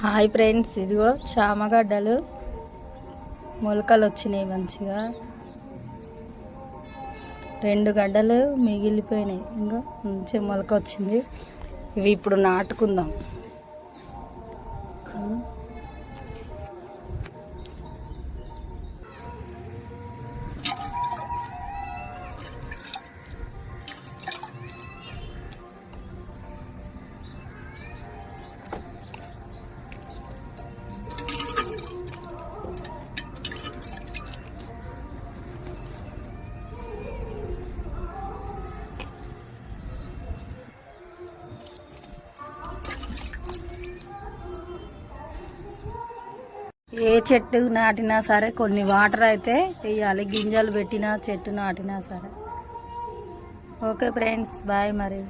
Hi friends, ఇదిగో చామగడ్డలు మొలకలు వచ్చినాయి. మంచిగా 2 గడ్డలు మిగిలిపోయినాయి. ఇంకా మంచిగా మొలక వచ్చింది. ఇవి ఇప్పుడు నాటుకుందాం. ఏ చెట్టు నాటినా సరే కొన్ని వాటర్ అయితే వేయాలి. గింజలు పెట్టినా చెట్టు నాటినా సరే. ఓకే ఫ్రెండ్స్, బాయ్ మరి.